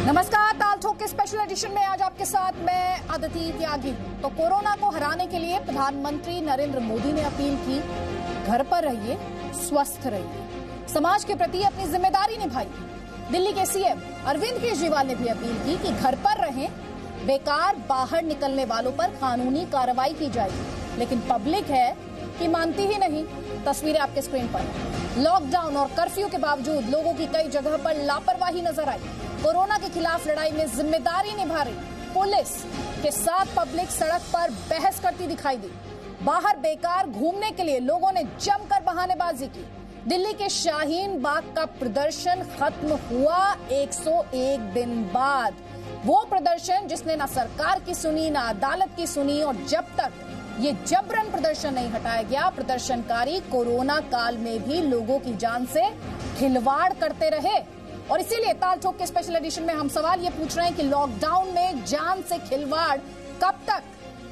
नमस्कार, ताल ठोक के स्पेशल एडिशन में आज आपके साथ मैं अदिति त्यागी हूं। तो कोरोना को हराने के लिए प्रधानमंत्री नरेंद्र मोदी ने अपील की, घर पर रहिए, स्वस्थ रहिए, समाज के प्रति अपनी जिम्मेदारी निभाइए। दिल्ली के सीएम अरविंद केजरीवाल ने भी अपील की कि घर पर रहें, बेकार बाहर निकलने वालों पर कानूनी कार्रवाई की जाएगी। लेकिन पब्लिक है कि मानती ही नहीं। तस्वीरें आपके स्क्रीन पर। लॉकडाउन और कर्फ्यू के बावजूद लोगों की कई जगह पर लापरवाही नजर आई। कोरोना के खिलाफ लड़ाई में जिम्मेदारी निभा रही पुलिस के साथ पब्लिक सड़क पर बहस करती दिखाई दी। बाहर बेकार घूमने के लिए लोगों ने जमकर बहानेबाजी की। दिल्ली के शाहीन बाग का प्रदर्शन खत्म हुआ 101 दिन बाद। वो प्रदर्शन जिसने ना सरकार की सुनी, ना अदालत की सुनी, और जब तक ये जबरन प्रदर्शन नहीं हटाया गया, प्रदर्शनकारी कोरोना काल में भी लोगों की जान से खिलवाड़ करते रहे। और इसीलिए ताल ठोक के स्पेशल एडिशन में हम सवाल ये पूछ रहे हैं कि लॉकडाउन में जान से खिलवाड़ कब तक?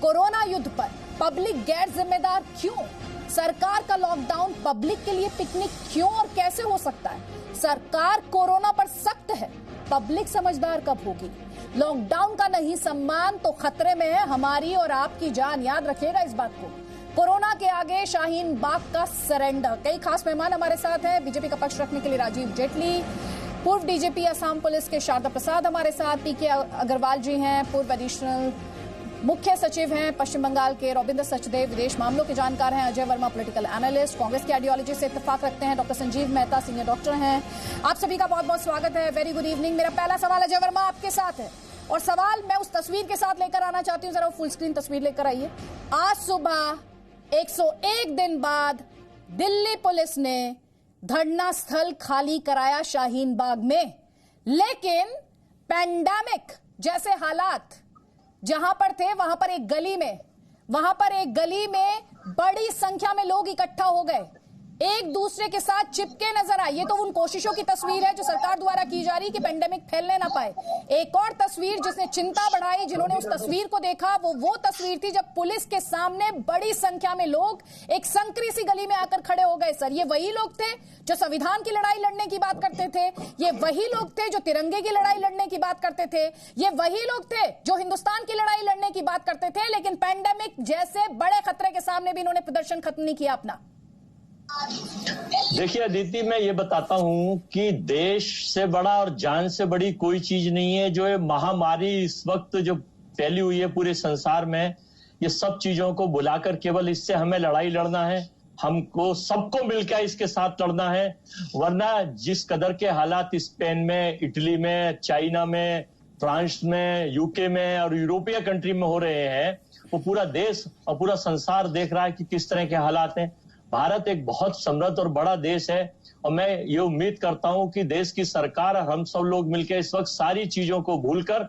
कोरोना युद्ध पर पब्लिक गैर जिम्मेदार क्यों? सरकार का लॉकडाउन पब्लिक के लिए पिकनिक क्यों और कैसे हो सकता है? सरकार कोरोना पर सख्त है, पब्लिक समझदार कब होगी? लॉकडाउन का नहीं सम्मान तो खतरे में है हमारी और आपकी जान, याद रखिएगा इस बात को। कोरोना के आगे शाहीन बाग का सरेंडर। कई खास मेहमान हमारे साथ हैं। बीजेपी का पक्ष रखने के लिए राजीव जेटली, पूर्व डीजीपी असम पुलिस के शारदा प्रसाद हमारे साथ, पीके अग्रवाल जी हैं, पूर्व एडिशनल मुख्य सचिव हैं पश्चिम बंगाल के, रविंद्र सचदेव विदेश मामलों के जानकार हैं, अजय वर्मा पॉलिटिकल एनालिस्ट, कांग्रेस की आइडियोलॉजी से इत्तेफाक रखते हैं, doctor Sanjeev Mehta senior doctor हैं। आप सभी का बहुत बहुत स्वागत है। Very good evening. मेरा पहला सवाल अजय वर्मा आपके साथ है, और सवाल मैं उस तस्वीर के साथ लेकर आना चाहती हूँ। जरा फुल स्क्रीन तस्वीर लेकर आइए। आज सुबह 101 दिन बाद दिल्ली पुलिस ने धरना स्थल खाली कराया शाहीन बाग में, लेकिन पैंडेमिक जैसे हालात जहां पर थे वहां पर एक गली में बड़ी संख्या में लोग इकट्ठा हो गए, एक दूसरे के साथ चिपके नजर आए। ये तो उन कोशिशों की तस्वीर है जो सरकार द्वारा की जा रही कि पेंडेमिक फैलने ना पाए। एक और तस्वीर जिसने चिंता बढ़ाई, जिन्होंने उस तस्वीर को देखा, वो तस्वीर थी जब पुलिस के सामने बड़ी संख्या में लोग एक संकरी सी गली में आकर खड़े हो गए। सर, ये वही लोग थे जो संविधान की लड़ाई लड़ने की बात करते थे, ये वही लोग थे जो तिरंगे की लड़ाई लड़ने की बात करते थे, ये वही लोग थे जो हिंदुस्तान की लड़ाई लड़ने की बात करते थे, लेकिन पेंडेमिक जैसे बड़े खतरे के सामने भी इन्होंने प्रदर्शन खत्म नहीं किया अपना। देखिए अदिति, मैं ये बताता हूं कि देश से बड़ा और जान से बड़ी कोई चीज नहीं है। जो ये महामारी इस वक्त जो फैली हुई है पूरे संसार में, ये सब चीजों को बुलाकर केवल इससे हमें लड़ाई लड़ना है, हमको सबको मिलकर इसके साथ लड़ना है। वरना जिस कदर के हालात स्पेन में, इटली में, चाइना में, फ्रांस में, यूके में और यूरोपीय कंट्री में हो रहे हैं, वो पूरा देश और पूरा संसार देख रहा है कि किस तरह के हालात हैं। भारत एक बहुत समृद्ध और बड़ा देश है, और मैं ये उम्मीद करता हूं कि देश की सरकार और हम सब लोग मिलकर इस वक्त सारी चीजों को भूलकर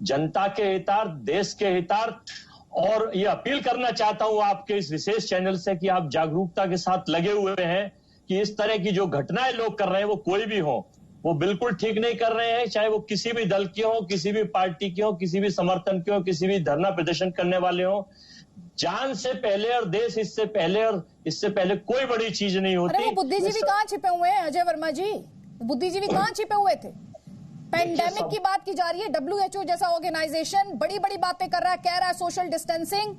जनता के हितार्थ, देश के हितार्थ, और ये अपील करना चाहता हूं आपके इस विशेष चैनल से कि आप जागरूकता के साथ लगे हुए हैं कि इस तरह की जो घटनाएं लोग कर रहे हैं, वो कोई भी हो, वो बिल्कुल ठीक नहीं कर रहे हैं। चाहे वो किसी भी दल के हो, किसी भी पार्टी के हो, किसी भी समर्थन के हो, किसी भी धरना प्रदर्शन करने वाले हो, जान से पहले और देश इससे पहले, और इससे पहले कोई बड़ी चीज नहीं होती। अरे वो बुद्धिजीवी कहाँ छिपे हुए हैं अजय वर्मा जी? बुद्धिजीवी कहाँ छिपे हुए थे? पेंडेमिक की बात की जा रही है, WHO जैसा ऑर्गेनाइजेशन बड़ी बड़ी बातें कर रहा है, कह रहा है सोशल डिस्टेंसिंग।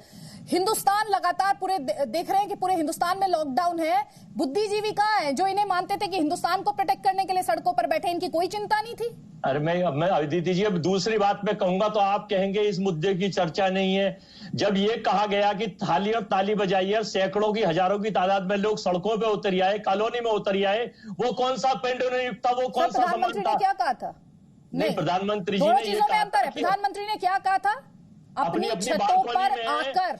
हिंदुस्तान लगातार पूरे देख रहे हैं कि पूरे हिंदुस्तान में लॉकडाउन है। बुद्धिजीवी कहाँ है जो इन्हें मानते थे कि हिंदुस्तान को प्रोटेक्ट करने के लिए सड़कों पर बैठे? इनकी कोई चिंता नहीं थी? अरे मैं अदिति जी, अब दूसरी बात मैं कहूंगा तो आप कहेंगे इस मुद्दे की चर्चा नहीं है। जब ये कहा गया कि थाली और ताली बजाइए और सैकड़ों की, हजारों की तादाद में लोग सड़कों पे उतर आए, कॉलोनी में उतर आए, वो कौन सा पेंडेमिक था? वो कौन सा प्रधानमंत्री ने क्या कहा था? नहीं, प्रधानमंत्री जी दोनों ने चीजों में अंतर है। प्रधानमंत्री ने क्या कहा था? अपनी छतों पर आकर,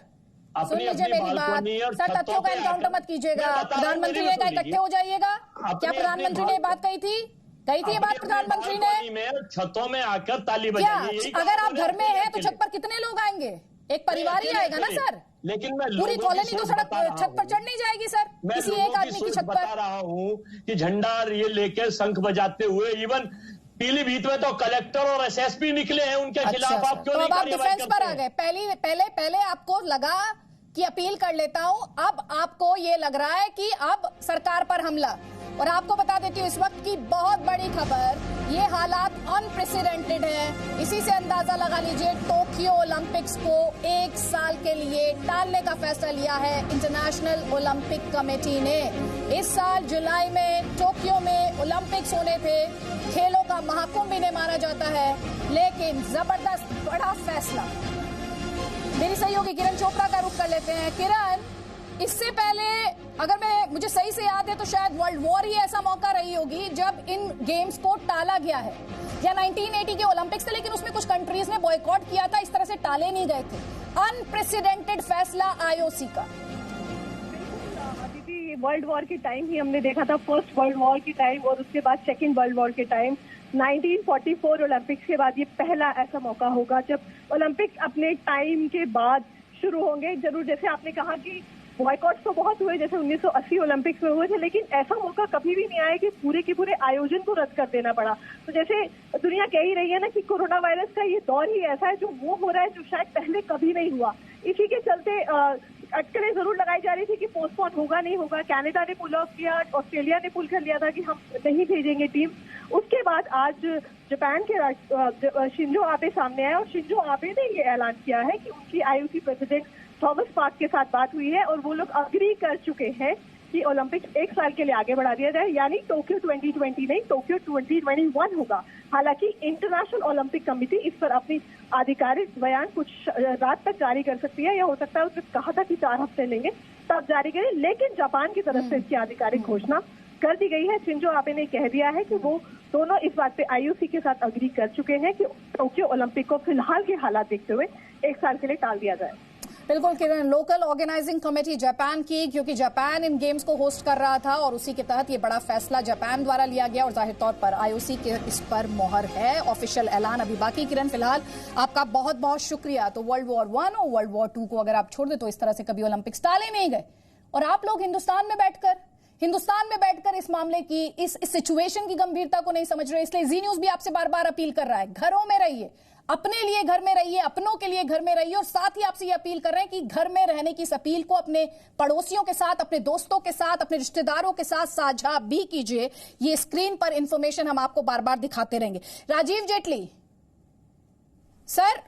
सुन लीजिए मेरी बात सर, तथ्यों का एनकाउंटर मत कीजिएगा। प्रधानमंत्री ने कहा इकट्ठे हो जाइएगा, क्या प्रधानमंत्री ने बात कही थी? ये बात प्रधानमंत्री ने? छतों में आकर ताली बजाइए। अगर आप घर में हैं तो छत पर कितने लोग आएंगे? एक परिवार ही आएगा ना सर। लेकिन मैं पूरी कॉलोनी तो सड़क छत पर चढ़ नहीं जाएगी सर, किसी एक आदमी की छत पर। बता रहा हूँ कि झंडा ये लेकर शंख बजाते हुए इवन पीलीभीत में तो कलेक्टर और एसएसपी निकले हैं उनके खिलाफ। आप क्यों तो नहीं अब आप कार्रवाई डिफेंस पर आ गए? पहले आपको लगा कि अपील कर लेता हूं, अब आपको ये लग रहा है कि अब सरकार पर हमला। और आपको बता देती हूँ इस वक्त की बहुत बड़ी खबर, ये हालात अनप्रेसिडेंटेड है। इसी से अंदाजा लगा लीजिए, टोक्यो ओलंपिक्स को 1 साल के लिए टालने का फैसला लिया है इंटरनेशनल ओलंपिक कमेटी ने। इस साल जुलाई में टोक्यो में ओलंपिक्स होने थे, खेलों का महाकुंभ इन्हें माना जाता है, लेकिन जबरदस्त बड़ा फैसला। मेरी सहयोगी किरण चोपड़ा का रुख कर लेते हैं। किरण, इससे पहले अगर मुझे सही से याद है तो शायद वर्ल्ड वॉर ही ऐसा मौका रही होगी जब इन गेम्स को टाला गया है, या 1980 के ओलंपिक्स थे, लेकिन उसमें कुछ कंट्रीज ने बॉयकॉट किया था, इस तरह से टाले नहीं गए थे। अनप्रेसिडेंटेड फैसला आईओसी का। दीदी, वर्ल्ड वॉर के टाइम ही हमने देखा था, फर्स्ट वर्ल्ड वॉर के टाइम और उसके बाद सेकेंड वर्ल्ड वॉर के टाइम। 1944 ओलंपिक्स के बाद ये पहला ऐसा मौका होगा जब ओलंपिक अपने टाइम के बाद शुरू होंगे। जरूर जैसे आपने कहा कि बॉयकॉट तो बहुत हुए, जैसे 1980 ओलंपिक्स में हुए थे, लेकिन ऐसा मौका कभी भी नहीं आया कि पूरे के पूरे आयोजन को रद्द कर देना पड़ा। तो जैसे दुनिया कह ही रही है ना कि कोरोना वायरस का ये दौर ही ऐसा है, जो वो हो रहा है जो शायद पहले कभी नहीं हुआ। इसी के चलते अटकलें जरूर लगाई जा रही थी कि पोस्टपोन होगा नहीं होगा। कनाडा ने पुल ऑफ किया, ऑस्ट्रेलिया ने पुल कर लिया था कि हम नहीं भेजेंगे टीम। उसके बाद आज जापान के शिंजो आबे सामने आए और शिंजो आबे ने ये ऐलान किया है कि उनकी आईओसी प्रेसिडेंट थॉमस पार्क के साथ बात हुई है और वो लोग अग्री कर चुके हैं कि ओलंपिक्स 1 साल के लिए आगे बढ़ा दिया जाए, यानी टोक्यो 2020 नहीं, टोक्यो 2021 होगा। हालांकि इंटरनेशनल ओलंपिक कमेटी इस पर अपनी आधिकारिक बयान कुछ रात तक जारी कर सकती है, या हो सकता है उसने कहा था कि 4 हफ्ते लेंगे तब जारी करें, लेकिन जापान की तरफ से इसकी आधिकारिक घोषणा कर दी गई है। शिंजो आबे ने कह दिया है कि वो दोनों इस बात पे आईओसी के साथ अग्री कर चुके हैं कि टोक्यो ओलंपिक को फिलहाल के हालात देखते हुए 1 साल के लिए टाल दिया जाए। बिल्कुल किरण, लोकल ऑर्गेनाइजिंग कमेटी जापान की, क्योंकि जापान इन गेम्स को होस्ट कर रहा था और उसी के तहत ये बड़ा फैसला जापान द्वारा लिया गया और जाहिर तौर पर आईओसी के इस पर मोहर है। ऑफिशियल ऐलान अभी बाकी। किरण, फिलहाल आपका बहुत बहुत शुक्रिया। तो वर्ल्ड वॉर 1 और वर्ल्ड वॉर 2 को अगर आप छोड़ दे तो इस तरह से कभी ओलंपिक्स टाले नहीं गए, और आप लोग हिंदुस्तान में बैठकर इस मामले की, इस सिचुएशन की गंभीरता को नहीं समझ रहे। इसलिए जी न्यूज भी आपसे बार बार अपील कर रहा है, घरों में रहिए, अपने लिए घर में रहिए, अपनों के लिए घर में रहिए, और साथ ही आपसे ये अपील कर रहे हैं कि घर में रहने की इस अपील को अपने पड़ोसियों के साथ, अपने दोस्तों के साथ, अपने रिश्तेदारों के साथ साझा भी कीजिए। ये स्क्रीन पर इंफॉर्मेशन हम आपको बार बार दिखाते रहेंगे। राजीव जेटली सर,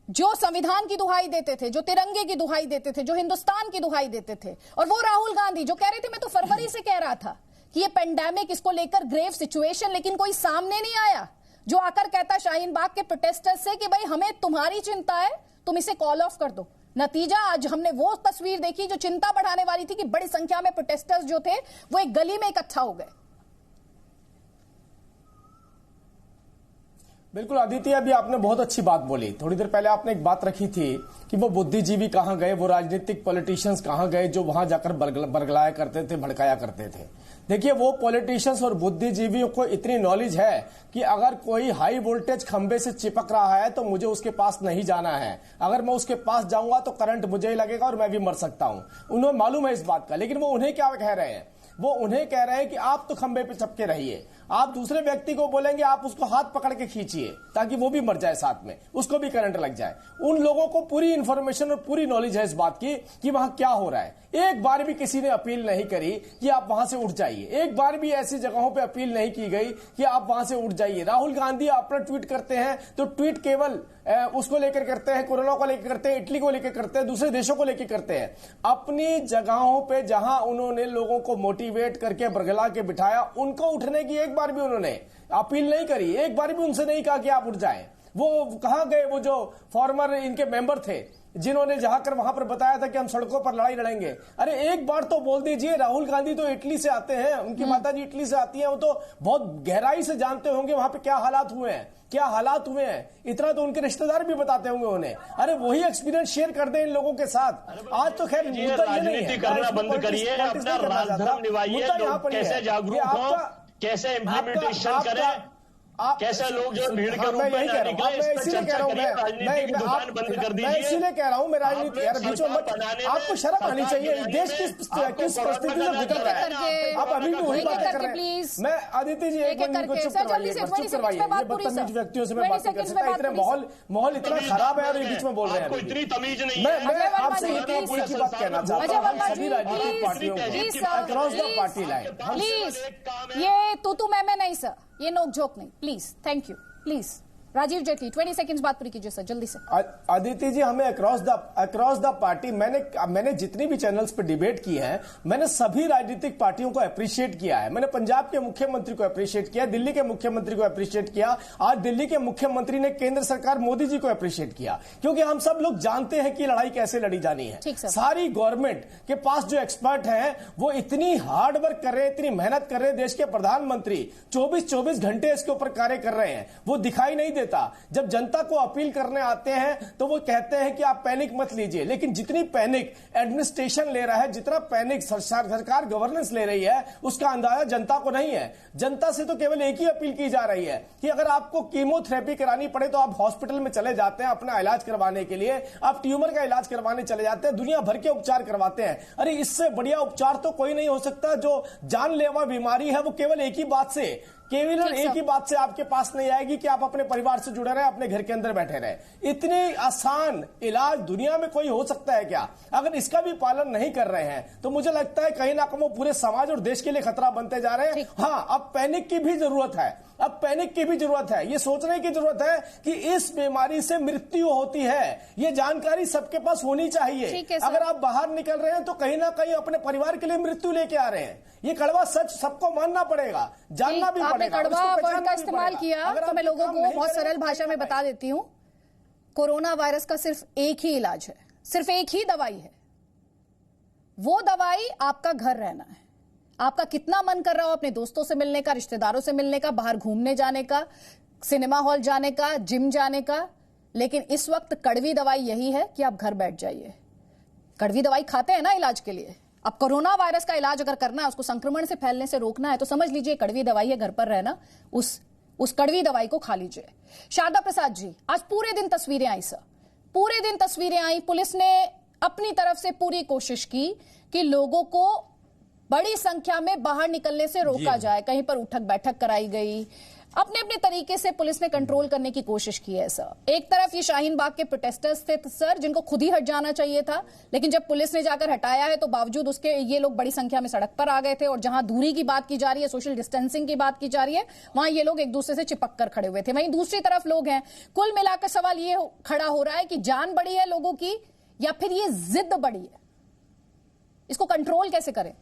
जो संविधान की दुहाई देते थे, जो तिरंगे की दुहाई देते थे, जो हिंदुस्तान की दुहाई देते थे, और वो राहुल गांधी जो कह रहे थे, मैं तो फरवरी से कह रहा था कि ये पेंडेमिक, इसको लेकर ग्रेव सिचुएशन, लेकिन कोई सामने नहीं आया जो आकर कहता शाहीन बाग के प्रोटेस्टर्स से कि भाई हमें तुम्हारी चिंता है, तुम इसे कॉल ऑफ कर दो। नतीजा आज हमने वो तस्वीर देखी जो चिंता बढ़ाने वाली थी कि बड़ी संख्या में प्रोटेस्टर्स जो थे वो एक गली में इकट्ठा हो गए। बिल्कुल आदित्य, अभी आपने बहुत अच्छी बात बोली। थोड़ी देर पहले आपने एक बात रखी थी कि वो बुद्धिजीवी कहां गए, वो राजनीतिक पॉलिटिशियंस कहां गए जो वहां जाकर बरगलाया करते थे, भड़काया करते थे। देखिए, वो पॉलिटिशियंस और बुद्धिजीवियों को इतनी नॉलेज है कि अगर कोई हाई वोल्टेज खंबे से चिपक रहा है तो मुझे उसके पास नहीं जाना है। अगर मैं उसके पास जाऊंगा तो करंट मुझे ही लगेगा और मैं भी मर सकता हूं। उन्हें मालूम है इस बात का, लेकिन वो उन्हें क्या कह रहे हैं, वो उन्हें कह रहे हैं कि आप तो खंबे पे चिपके रहिए, आप दूसरे व्यक्ति को बोलेंगे आप उसको हाथ पकड़ के खींचिए ताकि वो भी मर जाए, साथ में उसको भी करंट लग जाए। उन लोगों को पूरी इंफॉर्मेशन और पूरी नॉलेज है इस बात की कि वहां क्या हो रहा है। एक बार भी किसी ने अपील नहीं करी कि आप वहां से उठ जाइए, एक बार भी ऐसी जगहों पे अपील नहीं की गई कि आप वहां से उठ जाइए। राहुल गांधी अपना ट्वीट करते हैं तो ट्वीट केवल उसको लेकर करते हैं, कोरोना को लेकर करते हैं, इटली को लेकर करते हैं, दूसरे देशों को लेकर करते हैं। अपनी जगहों पे जहां उन्होंने लोगों को मोटिवेट करके बरगला के बिठाया, उनको उठने की एक बार भी उन्होंने अपील नहीं करी, एक बार भी उनसे नहीं कहा कि आप उठ जाएं। वो कहां गए, वो जो फॉर्मर इनके मेंबर थे जिन्होंने जाकर वहां पर बताया था कि हम सड़कों पर लड़ाई लड़ेंगे। अरे एक बार तो बोल दीजिए। राहुल गांधी तो इटली से आते हैं, उनकी माताजी इटली से आती हैं, वो तो बहुत गहराई से जानते होंगे वहां पे क्या हालात हुए हैं, क्या हालात हुए हैं। इतना तो उनके रिश्तेदार भी बताते होंगे उन्हें। अरे वही एक्सपीरियंस शेयर कर दें इन लोगों के साथ। आज तो खैर राजनीति करना बंद करिए, अपना राजधर्म निभाइए, कैसे जागरूक हो, कैसे इम्प्लीमेंटेशन करें। कैसे लोग जो भीड़ के रूप में मैं इसीलिए कह रहा हूं मैं इसीलिए कह रहा हूं मैं राजनीति यार बीच में मत, आपको शर्म आनी चाहिए। देश किस परिस्थिति से गुजर रहा है, आप अभी भी वही बातें कर रहे हैं। मैं आदित्य जी एक मिनट को चुप करवाइए, ये बदतमीज व्यक्तियों से मैं बात नहीं कर सकता। इतने माहौल इतना खराब है और ये बीच में बोल रहे हैं। इतनी तमीज नहीं। मैं आपसे एक ही बात कहना चाहता हूँ सभी राजनीतिक पार्टियों को across the party line, please ये तू मैं नहीं सर, ये नोक झोंक नहीं, please. Thank you. Please Rajiv Jaitley 20 seconds बात पूरी कीजिए सर, जल्दी से। आदित्य जी हमें अक्रॉस द पार्टी, मैंने जितनी भी चैनल्स पे डिबेट की है, मैंने सभी राजनीतिक पार्टियों को अप्रिशिएट किया है। मैंने पंजाब के मुख्यमंत्री को अप्रिशिएट किया, दिल्ली के मुख्यमंत्री को अप्रिशिएट किया, आज दिल्ली के मुख्यमंत्री ने केंद्र सरकार मोदी जी को अप्रिशिएट किया, क्योंकि हम सब लोग जानते हैं कि लड़ाई कैसे लड़ी जानी है। सारी गवर्नमेंट के पास जो एक्सपर्ट हैं वो इतनी हार्ड वर्क कर रहे हैं, इतनी मेहनत कर रहे हैं। देश के प्रधानमंत्री 24 घंटे इसके ऊपर कार्य कर रहे हैं, वो दिखाई नहीं देता। जब जनता को अपील करने आते हैं तो वो कहते हैं कि आप पैनिक मत लीजिए, लेकिन जितनी पैनिक एडमिनिस्ट्रेशन ले रहा है, जितना पैनिक सरकार गवर्नेंस ले रही है, उसका अंदाजा जनता को नहीं है। जनता से तो केवल एक ही अपील की जा रही है कि अगर आपको कीमोथेरेपी करानी पड़े तो आप हॉस्पिटल में चले जाते हैं अपना इलाज करवाने के लिए, आप ट्यूमर का इलाज करवाने चले जाते हैं, दुनिया भर के उपचार करवाते हैं। अरे इससे बढ़िया उपचार तो कोई नहीं हो सकता। जो जानलेवा बीमारी है वो केवल एक ही बात से आपके पास नहीं आएगी कि आप अपने परिवार से जुड़े रहे, अपने घर के अंदर बैठे रहे। इतनी आसान इलाज दुनिया में कोई हो सकता है क्या? अगर इसका भी पालन नहीं कर रहे हैं तो मुझे लगता है कहीं ना कहीं वो पूरे समाज और देश के लिए खतरा बनते जा रहे हैं। हाँ, अब पैनिक की भी जरूरत है, ये सोचने की जरूरत है कि इस बीमारी से मृत्यु होती है, ये जानकारी सबके पास होनी चाहिए। अगर आप बाहर निकल रहे हैं तो कहीं ना कहीं अपने परिवार के लिए मृत्यु लेके आ रहे हैं। ये कड़वा सच सबको मानना पड़ेगा, जानना भी पड़ेगा। कड़वा वर्ड का इस्तेमाल किया तो मैं लोगों को बहुत सरल भाषा में बता देती हूं। कोरोना वायरस का सिर्फ एक ही इलाज है, सिर्फ एक ही दवाई है। वो दवाई आपका घर रहना है। आपका कितना मन कर रहा हो अपने दोस्तों से मिलने का, रिश्तेदारों से मिलने का, बाहर घूमने जाने का, सिनेमा हॉल जाने का, जिम जाने का, लेकिन इस वक्त कड़वी दवाई यही है कि आप घर बैठ जाइए। कड़वी दवाई खाते हैं ना इलाज के लिए। अब कोरोना वायरस का इलाज अगर करना है, उसको संक्रमण से फैलने से रोकना है, तो समझ लीजिए कड़वी दवाई है, घर पर रहना, उस कड़वी दवाई को खा लीजिए। शारदा प्रसाद जी, आज पूरे दिन तस्वीरें आई सर, पूरे दिन तस्वीरें आई। पुलिस ने अपनी तरफ से पूरी कोशिश की कि लोगों को बड़ी संख्या में बाहर निकलने से रोका जाए। कहीं पर उठक बैठक कराई गई, अपने अपने तरीके से पुलिस ने कंट्रोल करने की कोशिश की है सर। एक तरफ ये शाहीन बाग के प्रोटेस्टर्स थे सर, जिनको खुद ही हट जाना चाहिए था, लेकिन जब पुलिस ने जाकर हटाया है तो बावजूद उसके ये लोग बड़ी संख्या में सड़क पर आ गए थे। और जहां दूरी की बात की जा रही है, सोशल डिस्टेंसिंग की बात की जा रही है, वहां ये लोग एक दूसरे से चिपक कर खड़े हुए थे। वहीं दूसरी तरफ लोग हैं। कुल मिलाकर सवाल ये खड़ा हो रहा है कि जान बड़ी है लोगों की या फिर ये जिद बड़ी है? इसको कंट्रोल कैसे करें?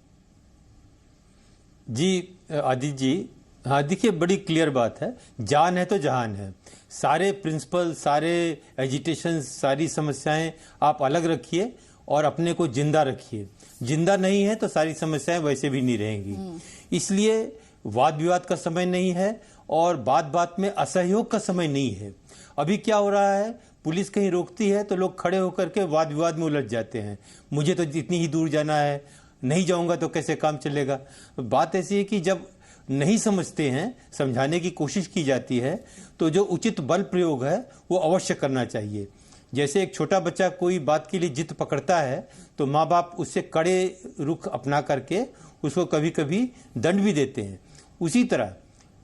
जी आदित्य जी, हाँ देखिए, बड़ी क्लियर बात है, जान है तो जहान है। सारे प्रिंसिपल, सारे एजिटेशन, सारी समस्याएं आप अलग रखिए और अपने को जिंदा रखिए। जिंदा नहीं है तो सारी समस्याएं वैसे भी नहीं रहेंगी। इसलिए वाद विवाद का समय नहीं है और बात बात में असहयोग का समय नहीं है। अभी क्या हो रहा है, पुलिस कहीं रोकती है तो लोग खड़े होकर के वाद विवाद में उलझ जाते हैं। मुझे तो इतनी ही दूर जाना है, नहीं जाऊंगा तो कैसे काम चलेगा। बात ऐसी है कि जब नहीं समझते हैं, समझाने की कोशिश की जाती है, तो जो उचित बल प्रयोग है वो अवश्य करना चाहिए। जैसे एक छोटा बच्चा कोई बात के लिए जिद पकड़ता है तो माँ बाप उससे कड़े रुख अपना करके उसको कभी कभी दंड भी देते हैं। उसी तरह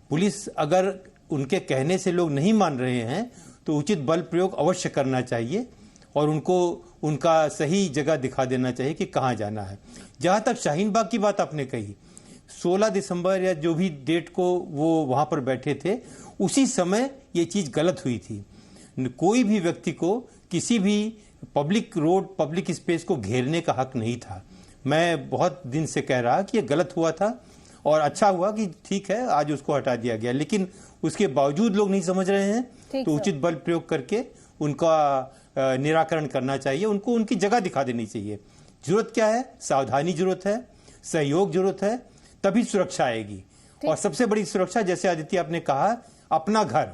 पुलिस अगर उनके कहने से लोग नहीं मान रहे हैं तो उचित बल प्रयोग अवश्य करना चाहिए और उनको उनका सही जगह दिखा देना चाहिए कि कहाँ जाना है। जहाँ तक शाहीन बाग की बात आपने कही, 16 दिसंबर या जो भी डेट को वो वहाँ पर बैठे थे, उसी समय ये चीज़ गलत हुई थी। कोई भी व्यक्ति को किसी भी पब्लिक रोड, पब्लिक स्पेस को घेरने का हक नहीं था। मैं बहुत दिन से कह रहा कि ये गलत हुआ था और अच्छा हुआ कि ठीक है आज उसको हटा दिया गया, लेकिन उसके बावजूद लोग नहीं समझ रहे हैं तो उचित बल प्रयोग करके उनका निराकरण करना चाहिए, उनको उनकी जगह दिखा देनी चाहिए। जरूरत क्या है? सावधानी जरूरत है, सहयोग जरूरत है, तभी सुरक्षा आएगी। और सबसे बड़ी सुरक्षा, जैसे आदित्य आपने कहा, अपना घर,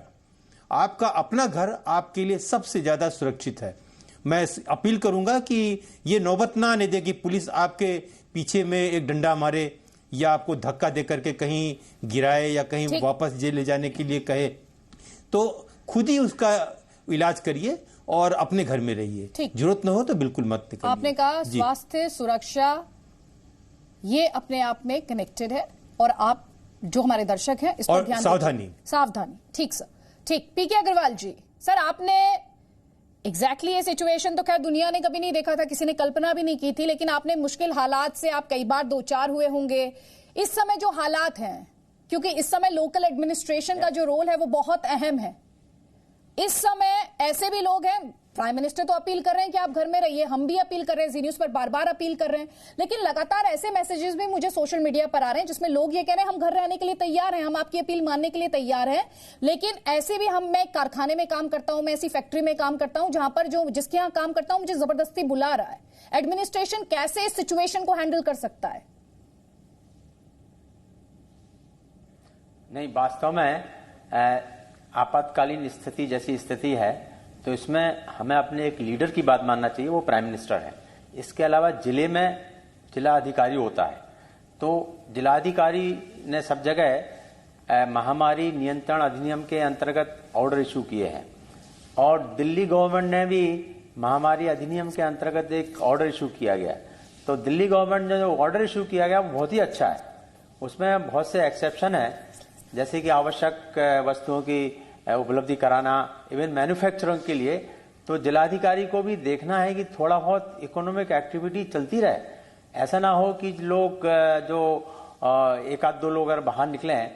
आपका अपना घर आपके लिए सबसे ज्यादा सुरक्षित है। मैं अपील करूंगा कि ये नौबत ना आने दे कि पुलिस आपके पीछे में एक डंडा मारे या आपको धक्का दे करके कहीं गिराए या कहीं वापस जेल ले जाने के लिए कहे, तो खुद ही उसका इलाज करिए और अपने घर में रहिए। जरूरत न हो तो बिल्कुल मत निकलिए। आपने कहा स्वास्थ्य सुरक्षा ये अपने आप में कनेक्टेड है, और आप जो हमारे दर्शक हैं इस पर ध्यान सावधानी। ठीक सर, ठीक। पीके अग्रवाल जी, सर आपने एग्जैक्टली ये सिचुएशन तो खैर दुनिया ने कभी नहीं देखा था, किसी ने कल्पना भी नहीं की थी, लेकिन आपने मुश्किल हालात से आप कई बार दो चार हुए होंगे। इस समय जो हालात हैं, क्योंकि इस समय लोकल एडमिनिस्ट्रेशन का जो रोल है वो बहुत अहम है। इस समय ऐसे भी लोग हैं, प्राइम मिनिस्टर तो अपील कर रहे हैं कि आप घर में रहिए, हम भी अपील कर रहे हैं, जी न्यूज पर बार बार अपील कर रहे हैं, लेकिन लगातार ऐसे मैसेजेस भी मुझे सोशल मीडिया पर आ रहे हैं जिसमें लोग ये कह रहे हैं हम घर रहने के लिए तैयार हैं, हम आपकी अपील मानने के लिए तैयार हैं, लेकिन ऐसे भी मैं कारखाने में काम करता हूं, मैं ऐसी फैक्ट्री में काम करता हूं जहां पर जिसके यहां काम करता हूं मुझे जबरदस्ती बुला रहा है। एडमिनिस्ट्रेशन कैसे इस सिचुएशन को हैंडल कर सकता है? नहीं, वास्तव में आपातकालीन स्थिति जैसी स्थिति है तो इसमें हमें अपने एक लीडर की बात मानना चाहिए, वो प्राइम मिनिस्टर है। इसके अलावा जिले में जिला अधिकारी होता है, तो जिलाधिकारी ने सब जगह महामारी नियंत्रण अधिनियम के अंतर्गत ऑर्डर इशू किए हैं, और दिल्ली गवर्नमेंट ने भी महामारी अधिनियम के अंतर्गत एक ऑर्डर इशू किया गया। तो दिल्ली गवर्नमेंट ने जो ऑर्डर इशू किया गया वो बहुत ही अच्छा है। उसमें बहुत से एक्सेप्शन है, जैसे कि आवश्यक वस्तुओं की उपलब्धि कराना, इवन मैन्युफैक्चरिंग के लिए। तो जिलाधिकारी को भी देखना है कि थोड़ा बहुत इकोनॉमिक एक्टिविटी चलती रहे। ऐसा ना हो कि लोग जो एक आध दो लोग अगर बाहर निकलें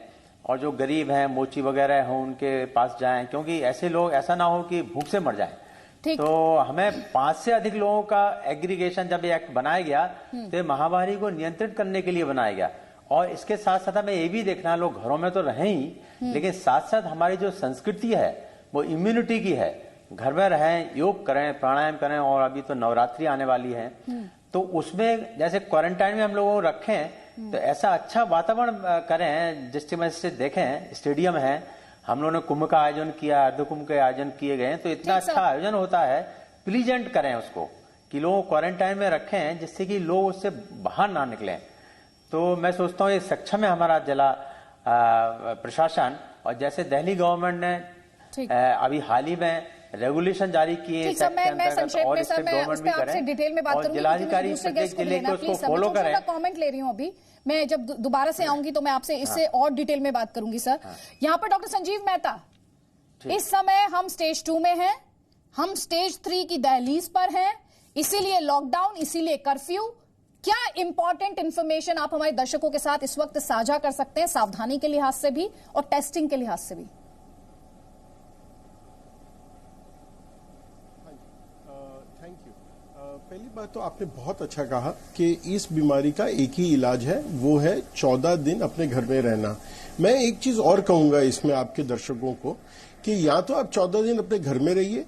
और जो गरीब हैं, मोची वगैरह हों, उनके पास जाएं, क्योंकि ऐसे लोग, ऐसा ना हो कि भूख से मर जाएं। तो हमें 5 से अधिक लोगों का एग्रीगेशन, जब ये एक्ट बनाया गया तो महामारी को नियंत्रित करने के लिए बनाया गया। और इसके साथ साथ हमें ये भी देखना, लोग घरों में तो रहें ही, लेकिन साथ साथ हमारी जो संस्कृति है वो इम्यूनिटी की है। घर में रहें, योग करें, प्राणायाम करें, और अभी तो नवरात्रि आने वाली है, तो उसमें जैसे क्वारंटाइन में हम लोगों को रखें तो ऐसा अच्छा वातावरण करें। जिस देखें स्टेडियम है, हम लोगों ने कुंभ का आयोजन किया, अर्ध कुंभ के आयोजन किए गए, तो इतना अच्छा आयोजन होता है, प्लीजेंट करें उसको, कि लोग क्वारंटाइन में रखें जिससे कि लोग उससे बाहर ना निकलें। तो मैं सोचता हूँ ये सक्षम है हमारा जिला प्रशासन। और जैसे दिल्ली गवर्नमेंट ने अभी हाल ही में रेगुलेशन जारी किए, और इससे गवर्नमेंट भी करें, और जिलाधिकारी प्रत्येक जिले को उसको फॉलो करें। कमेंट ले रही हूँ अभी, मैं जब दोबारा से आऊंगी तो मैं आपसे इससे और डिटेल में बात करूंगी सर। यहाँ पर डॉक्टर संजीव मेहता, इस समय हम स्टेज 2 में हैं, हम स्टेज 3 की दहलीज पर हैं, इसीलिए लॉकडाउन, इसीलिए कर्फ्यू। क्या इंपॉर्टेंट इंफॉर्मेशन आप हमारे दर्शकों के साथ इस वक्त साझा कर सकते हैं, सावधानी के लिहाज से भी और टेस्टिंग के लिहाज से भी? Thank you. पहली बात तो आपने बहुत अच्छा कहा कि इस बीमारी का एक ही इलाज है, वो है 14 दिन अपने घर में रहना। मैं एक चीज और कहूंगा इसमें आपके दर्शकों को कि या तो आप 14 दिन अपने घर में रहिए,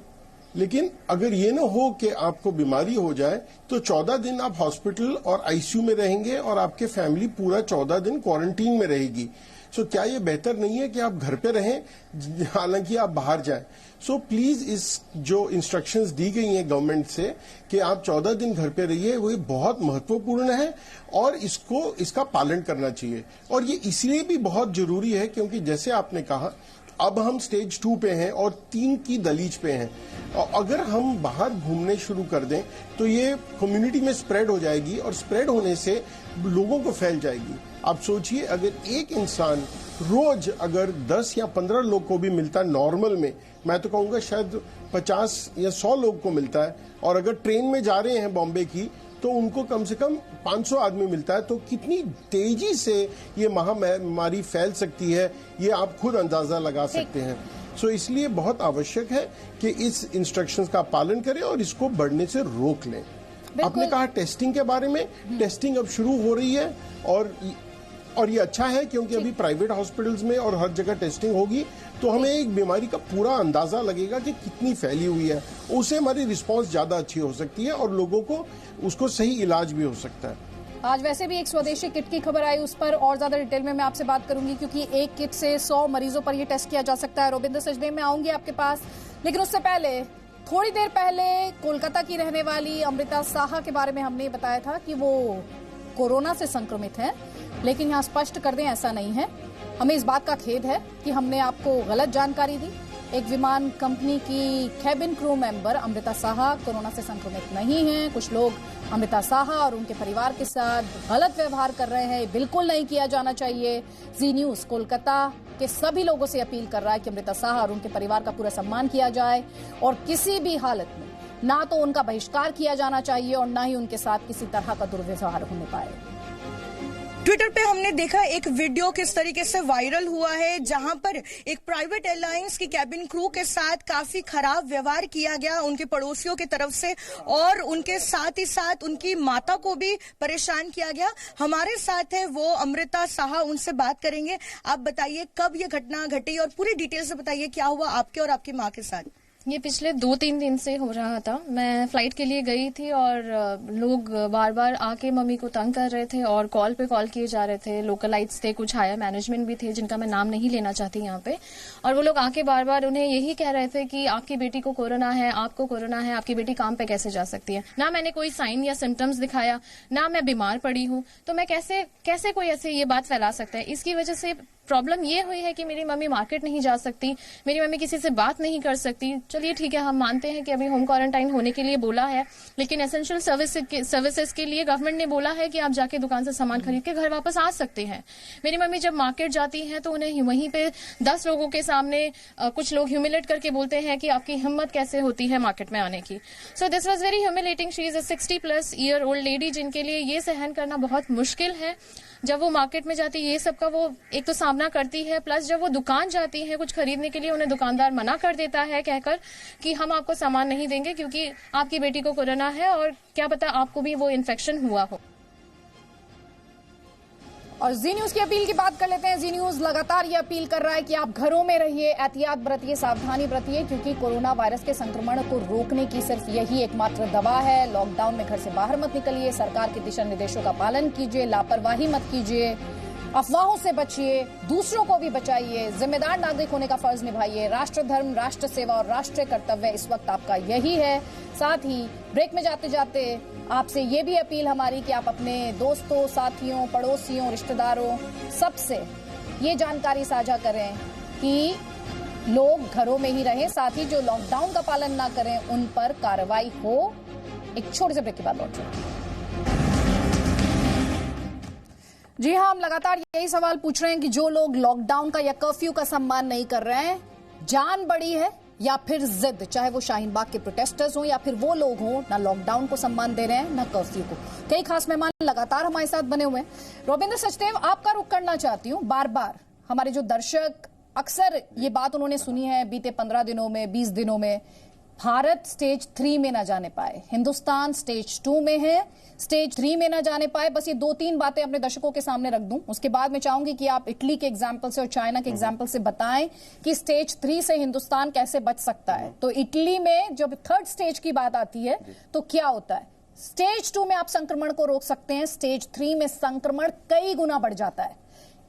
लेकिन अगर ये ना हो कि आपको बीमारी हो जाए तो 14 दिन आप हॉस्पिटल और आईसीयू में रहेंगे और आपके फैमिली पूरा 14 दिन क्वारंटीन में रहेगी। सो क्या ये बेहतर नहीं है कि आप घर पे रहें हालांकि आप बाहर जाएं? सो प्लीज इस जो इंस्ट्रक्शंस दी गई हैं गवर्नमेंट से कि आप 14 दिन घर पे रहिए, वो बहुत महत्वपूर्ण है और इसका पालन करना चाहिए। और ये इसलिए भी बहुत जरूरी है क्योंकि जैसे आपने कहा अब हम स्टेज 2 पे हैं और 3 की दलीज पे हैं, और अगर हम बाहर घूमने शुरू कर दें तो ये कम्युनिटी में स्प्रेड हो जाएगी और स्प्रेड होने से लोगों को फैल जाएगी। आप सोचिए अगर एक इंसान रोज अगर 10 या 15 लोग को भी मिलता है नॉर्मल में, मैं तो कहूंगा शायद 50 या 100 लोग को मिलता है, और अगर ट्रेन में जा रहे हैं बॉम्बे की तो उनको कम से कम 500 आदमी मिलता है, तो कितनी तेजी से ये महामारी फैल सकती है ये आप खुद अंदाजा लगा सकते हैं। सो इसलिए बहुत आवश्यक है कि इस इंस्ट्रक्शंस का पालन करें और इसको बढ़ने से रोक लें। आपने कहा टेस्टिंग के बारे में, टेस्टिंग अब शुरू हो रही है और ये अच्छा है क्योंकि अभी प्राइवेट हॉस्पिटल्स में और हर जगह टेस्टिंग होगी तो हमें एक बीमारी का पूरा अंदाजा लगेगा कि कितनी फैली हुई है, उससे हमारी रिस्पांस ज्यादा अच्छी हो सकती है और लोगों को उसको सही इलाज भी हो सकता है। आज वैसे भी एक स्वदेशी किट की खबर आई, उस पर और ज्यादा डिटेल में मैं आपसे बात करूंगी क्योंकि एक किट से 100 मरीजों पर यह टेस्ट किया जा सकता है। रोबिंदर सचदेव, मैं आऊंगी आपके पास, लेकिन उससे पहले थोड़ी देर पहले कोलकाता की रहने वाली अमृता साहा के बारे में हमने बताया था कि वो कोरोना से संक्रमित हैं, लेकिन यहाँ स्पष्ट कर दें ऐसा नहीं है। हमें इस बात का खेद है कि हमने आपको गलत जानकारी दी। एक विमान कंपनी की cabin crew member Amrita Saha corona से संक्रमित नहीं है। कुछ लोग अमृता साहा और उनके परिवार के साथ गलत व्यवहार कर रहे हैं, बिल्कुल नहीं किया जाना चाहिए। जी न्यूज कोलकाता के सभी लोगों से अपील कर रहा है कि अमृता साहा और उनके परिवार का पूरा सम्मान किया जाए और किसी भी हालत में ना तो उनका बहिष्कार किया जाना चाहिए और ना ही उनके साथ किसी तरह का दुर्व्यवहार होने पाए। ट्विटर पे हमने देखा एक वीडियो किस तरीके से वायरल हुआ है, जहां पर एक प्राइवेट एयरलाइंस की कैबिन क्रू के साथ काफी खराब व्यवहार किया गया उनके पड़ोसियों की तरफ से, और उनके साथ ही साथ उनकी माता को भी परेशान किया गया। हमारे साथ है वो अमृता साहा, उनसे बात करेंगे। आप बताइए कब ये घटना घटी और पूरी डिटेल से बताइए क्या हुआ आपके और आपकी माँ के साथ। ये पिछले 2-3 दिन से हो रहा था। मैं फ्लाइट के लिए गई थी और लोग बार बार आके मम्मी को तंग कर रहे थे और कॉल पे कॉल किए जा रहे थे। लोकलाइट्स थे, कुछ हायर मैनेजमेंट भी थे जिनका मैं नाम नहीं लेना चाहती यहाँ पे, और वो लोग आके बार बार उन्हें यही कह रहे थे कि आपकी बेटी को कोरोना है, आपको कोरोना है, आपकी बेटी काम पे कैसे जा सकती है। ना मैंने कोई साइन या सिम्टम्स दिखाया, ना मैं बीमार पड़ी हूँ, तो मैं कैसे कोई ऐसे ये बात फैला सकता है। इसकी वजह से प्रॉब्लम ये हुई है कि मेरी मम्मी मार्केट नहीं जा सकती, मेरी मम्मी किसी से बात नहीं कर सकती। चलिए ठीक है, हम मानते हैं कि अभी होम क्वारंटाइन होने के लिए बोला है, लेकिन एसेंशियल सर्विसेज के लिए गवर्नमेंट ने बोला है कि आप जाके दुकान से सामान खरीद के घर वापस आ सकते हैं। मेरी मम्मी जब मार्केट जाती हैं तो उन्हें वहीं पे 10 लोगों के सामने कुछ लोग ह्यूमिलेट करके बोलते हैं कि आपकी हिम्मत कैसे होती है मार्केट में आने की। So this was very humiliating. She is a 60+ year old lady जिनके लिए ये सहन करना बहुत मुश्किल है। जब वो मार्केट में जाती है ये सब का वो एक तो सामना करती है, प्लस जब वो दुकान जाती है कुछ खरीदने के लिए उन्हें दुकानदार मना कर देता है कहकर कि हम आपको सामान नहीं देंगे क्योंकि आपकी बेटी को कोरोना है और क्या पता आपको भी वो इन्फेक्शन हुआ हो। और जी न्यूज की अपील की बात कर लेते हैं। जी न्यूज लगातार ये अपील कर रहा है कि आप घरों में रहिए, एहतियात बरतिए, सावधानी बरतिए, क्योंकि कोरोना वायरस के संक्रमण को रोकने की सिर्फ यही एकमात्र दवा है। लॉकडाउन में घर से बाहर मत निकलिए, सरकार के दिशा निर्देशों का पालन कीजिए, लापरवाही मत कीजिए, अफवाहों से बचिए, दूसरों को भी बचाइए, जिम्मेदार नागरिक होने का फर्ज निभाइए। राष्ट्र धर्म, राष्ट्र सेवा और राष्ट्रीय कर्तव्य इस वक्त आपका यही है। साथ ही ब्रेक में जाते जाते आपसे ये भी अपील हमारी कि आप अपने दोस्तों, साथियों, पड़ोसियों, रिश्तेदारों सबसे ये जानकारी साझा करें कि लोग घरों में ही रहें। साथ ही जो लॉकडाउन का पालन ना करें उन पर कार्रवाई हो। एक छोटे से ब्रेक के बाद लौट जाए। जी हाँ, हम लगातार यही सवाल पूछ रहे हैं कि जो लोग लॉकडाउन का या कर्फ्यू का सम्मान नहीं कर रहे हैं, जान बड़ी है या फिर जिद, चाहे वो शाहीन बाग के प्रोटेस्टर्स हों या फिर वो लोग हों, ना लॉकडाउन को सम्मान दे रहे हैं ना कर्फ्यू को। कई खास मेहमान लगातार हमारे साथ बने हुए हैं। रविंद्र सचदेव, आपका रुख करना चाहती हूँ। बार बार हमारे जो दर्शक अक्सर ये बात उन्होंने सुनी है बीते 15 दिनों में, 20 दिनों में, भारत स्टेज 3 में ना जाने पाए, हिंदुस्तान स्टेज 2 में है, स्टेज 3 में ना जाने पाए। बस ये 2-3 बातें अपने दर्शकों के सामने रख दूं, उसके बाद मैं चाहूंगी कि आप इटली के एग्जाम्पल से और चाइना के एग्जाम्पल से बताएं कि स्टेज 3 से हिंदुस्तान कैसे बच सकता है। तो इटली में जब 3rd स्टेज की बात आती है तो क्या होता है? स्टेज 2 में आप संक्रमण को रोक सकते हैं, स्टेज 3 में संक्रमण कई गुना बढ़ जाता है।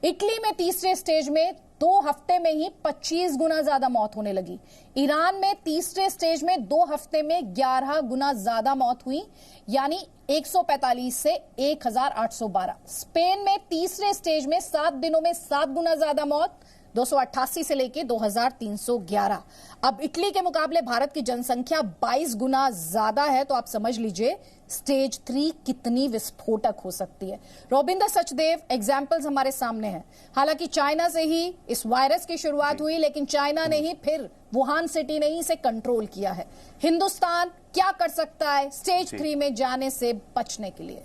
इटली में 3रे स्टेज में 2 हफ्ते में ही 25 गुना ज्यादा मौत होने लगी। ईरान में 3रे स्टेज में 2 हफ्ते में 11 गुना ज्यादा मौत हुई, यानी 145 से 1812। स्पेन में 3रे स्टेज में 7 दिनों में 7 गुना ज्यादा मौत, 288 से लेके 2311। अब इटली के मुकाबले भारत की जनसंख्या 22 गुना ज्यादा है, तो आप समझ लीजिए स्टेज 3 कितनी विस्फोटक हो सकती है। रविंद्र सचदेव, एग्जाम्पल्स हमारे सामने हैं। हालांकि चाइना से ही इस वायरस की शुरुआत हुई, लेकिन चाइना ने ही फिर वुहान सिटी ने ही इसे कंट्रोल किया है। हिंदुस्तान क्या कर सकता है स्टेज 3 में जाने से बचने के लिए?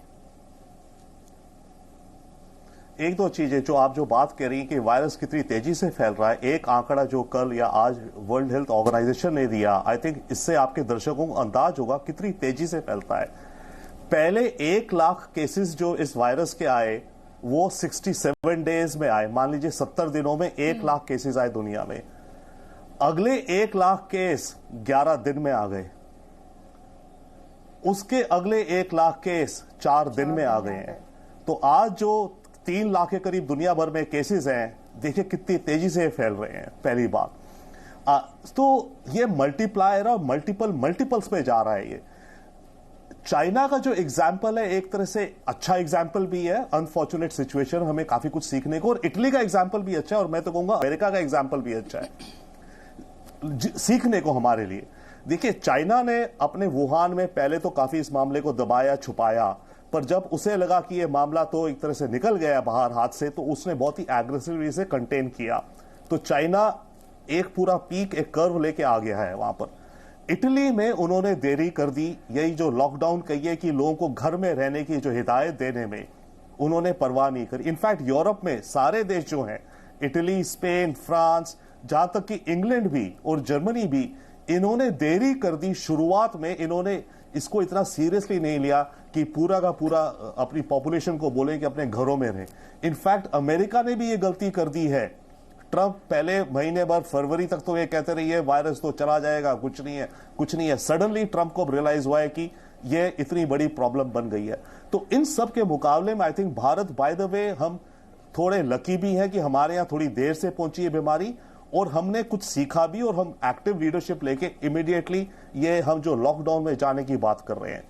एक दो चीजें जो आप बात कर रही हैं कि वायरस कितनी तेजी से फैल रहा है, एक आंकड़ा जो कल या आज वर्ल्ड हेल्थ ऑर्गेनाइजेशन ने दिया, आई थिंक इससे आपके दर्शकों को अंदाज होगा कितनी तेजी से फैलता है। पहले 1 लाख केसेस जो इस वायरस के आए वो 67 डेज में आए। मान लीजिए 70 दिनों में 1 लाख केसेस आए दुनिया में। अगले 1 लाख केस 11 दिन में आ गए, उसके अगले 1 लाख केस 4 दिन में आ गए हैं। तो आज जो 3 लाख के करीब दुनिया भर में केसेस हैं, देखिए कितनी तेजी से फैल रहे हैं। पहली बात तो ये मल्टीप्लायर और मल्टीपल्स पे जा रहा है। ये चाइना का जो एग्जाम्पल है एक तरह से अच्छा एग्जाम्पल भी है, अनफॉर्चुनेट सिचुएशन, हमें काफी कुछ सीखने को, और इटली का एग्जाम्पल भी अच्छा है, और मैं तो कहूंगा अमेरिका का एग्जाम्पल भी अच्छा है सीखने को हमारे लिए। देखिए, चाइना ने अपने वुहान में पहले तो काफी इस मामले को दबाया छुपाया, पर जब उसे लगा कि यह मामला तो एक तरह से निकल गया बाहर हाथ से, तो उसने बहुत ही एग्रेसिवली से कंटेन किया। तो चाइना एक पूरा पीक, एक कर्व लेके आ गया है वहां पर। इटली में उन्होंने देरी कर दी, यही जो लॉकडाउन कहिए कि लोगों को घर में रहने की जो हिदायत देने में उन्होंने परवाह नहीं करी। इनफैक्ट यूरोप में सारे देश जो हैं, इटली, स्पेन, फ्रांस, जहां तक कि इंग्लैंड भी और जर्मनी भी, इन्होंने देरी कर दी। शुरुआत में इन्होंने इसको इतना सीरियसली नहीं लिया कि पूरा का पूरा अपनी पॉपुलेशन को बोले कि अपने घरों में रहे। इनफैक्ट अमेरिका ने भी ये गलती कर दी है। ट्रंप पहले महीने भर फरवरी तक तो ये कहते रहिए वायरस तो चला जाएगा, कुछ नहीं है। सडनली ट्रंप को रियलाइज हुआ है कि ये इतनी बड़ी प्रॉब्लम बन गई है। तो इन सब के मुकाबले में I think Bharat, by the way, हम थोड़े लकी भी हैं कि हमारे यहां थोड़ी देर से पहुंची है बीमारी, और हमने कुछ सीखा भी, और हम एक्टिव लीडरशिप लेके इमीडिएटली ये हम जो लॉकडाउन में जाने की बात कर रहे हैं।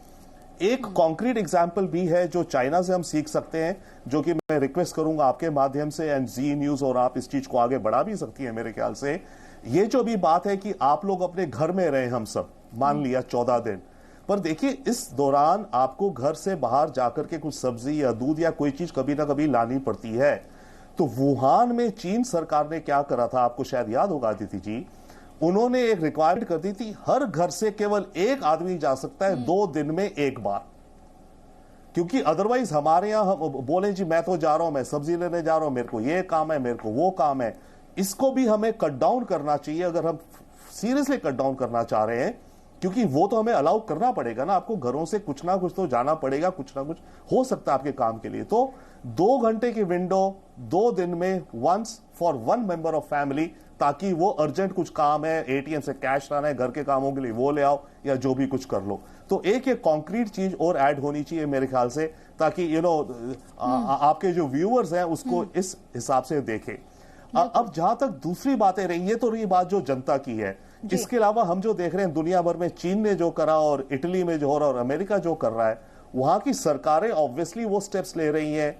एक कॉन्क्रीट एग्जाम्पल भी है जो चाइना से हम सीख सकते हैं, जो कि मैं रिक्वेस्ट करूंगा आपके माध्यम से एंड जी न्यूज, और आप इस चीज को आगे बढ़ा भी सकती है मेरे ख्याल से। ये जो भी बात है कि आप लोग अपने घर में रहे, हम सब मान लिया 14 दिन, पर देखिए इस दौरान आपको घर से बाहर जाकर के कुछ सब्जी या दूध या कोई चीज कभी ना कभी लानी पड़ती है। तो वुहान में चीन सरकार ने क्या करा था, आपको शायद याद होगा अदिति जी, उन्होंने एक रिक्वायरमेंट कर दी थी, हर घर से केवल एक आदमी जा सकता है 2 दिन में एक बार, क्योंकि अदरवाइज हमारे यहां हम बोले जी मैं तो जा रहा हूं, मैं सब्जी लेने जा रहा हूं, मेरे को ये काम है, मेरे को वो काम है। इसको भी हमें कट डाउन करना चाहिए अगर हम सीरियसली कट डाउन करना चाह रहे हैं, क्योंकि वो तो हमें अलाउ करना पड़ेगा ना, आपको घरों से कुछ ना कुछ तो जाना पड़ेगा, कुछ ना कुछ हो सकता है आपके काम के लिए। तो 2 घंटे की विंडो 2 दिन में once for 1 member of family, ताकि वो अर्जेंट कुछ काम है, एटीएम से कैश लाना है, घर के कामों के लिए वो ले आओ, या जो भी कुछ कर लो। तो एक कॉन्क्रीट चीज और ऐड होनी चाहिए मेरे ख्याल से, ताकि आपके जो व्यूअर्स हैं उसको इस हिसाब से देखें। अब जहां तक दूसरी बातें रही, ये तो रही बात जो जनता की है। इसके अलावा हम जो देख रहे हैं दुनिया भर में, चीन ने जो करा और इटली में जो हो रहा है और अमेरिका जो कर रहा है, वहां की सरकारें ऑब्वियसली वो स्टेप्स ले रही हैं